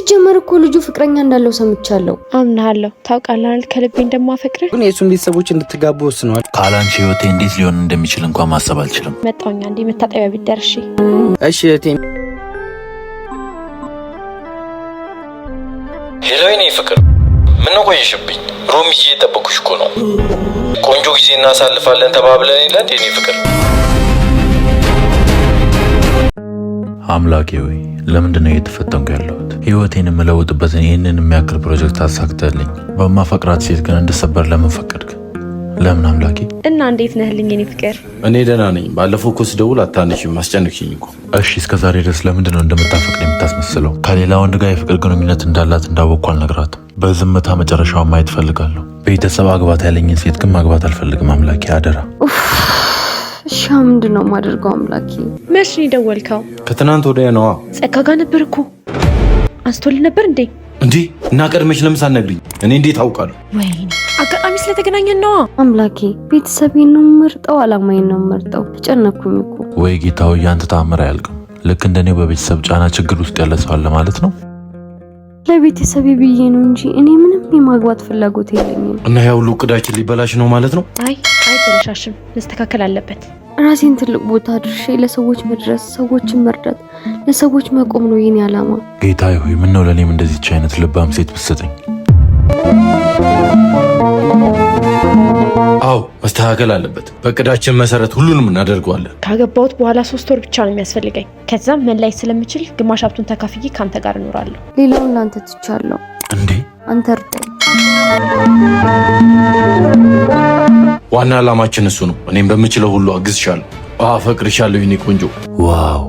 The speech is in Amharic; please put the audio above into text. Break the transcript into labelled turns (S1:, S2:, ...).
S1: ሲጀመር እኮ ልጁ ፍቅረኛ እንዳለው ሰምቻለሁ።
S2: አምናለሁ። ታውቃለህ ከልቤ እንደማፈቅርህ።
S3: ግን የሱን ቤተሰቦች እንድትጋቡ ወስነዋል።
S4: ካላንቺ ህይወቴ እንዴት ሊሆን እንደሚችል እንኳን ማሰብ አልችልም።
S2: መጣውኛ እንዴ መታጠቢያ ቤት ደርሼ።
S3: እሺ እቴ።
S5: ሄሎ የኔ ፍቅር፣ ምን ነው ቆየሽብኝ? ሮሚዬ እየጠበኩሽ እኮ ነው። ቆንጆ ጊዜ እናሳልፋለን ተባብለን የለን የኔ ፍቅር?
S4: አምላኬ ሆይ ለምንድነው እየተፈተንኩ ያለሁት? ህይወቴን የምለውጥበትን ይህንን የሚያክል ፕሮጀክት አሳክተልኝ በማፈቅራት ሴት ግን እንድሰበር ለምን ፈቀድክ? ለምን አምላኬ?
S2: እና እንዴት ነህልኝ የኔ ፍቅር?
S5: እኔ ደህና ነኝ። ባለፈው እኮ ስደውል አታነሺም፣ አስጨነቅሽኝ እኮ።
S4: እሺ እስከዛሬ ድረስ ለምንድነው እንደምታፈቅር የምታስመስለው? ከሌላ ወንድ ጋር የፍቅር ግንኙነት እንዳላት እንዳወቅኩ አልነግራትም። በዝምታ መጨረሻውን ማየት ፈልጋለሁ። ቤተሰብ አግባት ያለኝን ሴት ግን ማግባት አልፈልግም። አምላኬ አደራ።
S1: እሺ ምንድነው ማድረገው አምላኬ?
S2: መች ነው የደወልከው?
S5: ከትናንት ወዲያ ነዋ።
S2: ጸጋ ጋር ነበር እኮ። አንስቶልህ ነበር እንዴ?
S5: እንዴ እና ቀድመሽ ለምን ሳትነግሪኝ? እኔ እንዴት አውቃለሁ?
S2: ወይኔ አጋጣሚ ስለተገናኘን ነዋ።
S1: አምላኬ ቤተሰቤን ነው የምመርጠው፣ አላማዬን ነው የምመርጠው። ተጨነኩኝ እኮ።
S4: ወይ ጌታው ያንተ ተአምር አያልቅም። ልክ እንደኔው በቤተሰብ ጫና ችግር ውስጥ ያለ ሰው አለ ማለት ነው።
S1: ለቤተሰቤ ብዬ ነው እንጂ እኔ ምንም የማግባት ፍላጎት የለኝም።
S5: እና ያው ሁሉ እቅዳችን ሊበላሽ ነው ማለት ነው?
S2: አይ በለሻሽም መስተካከል አለበት።
S1: ራሴን ትልቅ ቦታ አድርሼ ለሰዎች መድረስ፣ ሰዎችን መርዳት፣ ለሰዎች መቆም ነው የኔ አላማ።
S4: ጌታዬ ሆይ ምን ነው ለኔም እንደዚህች አይነት ልባም ሴት ብትሰጠኝ።
S5: አዎ መስተካከል አለበት። በእቅዳችን መሰረት ሁሉንም እናደርገዋለን።
S2: ካገባሁት በኋላ 3 ወር ብቻ ነው የሚያስፈልገኝ። ከዛም መላይ ስለምችል ግማሽ ሀብቱን ተካፍዬ ካንተ ጋር እኖራለሁ።
S1: ሌላውን ላንተ ትቻለሁ።
S4: እንዴ
S1: አንተ እርዳኝ።
S5: ዋና አላማችን እሱ ነው። እኔም በምችለው ሁሉ አግዝሻለሁ። አፈቅርሻለሁ የኔ ቆንጆ።
S4: ዋው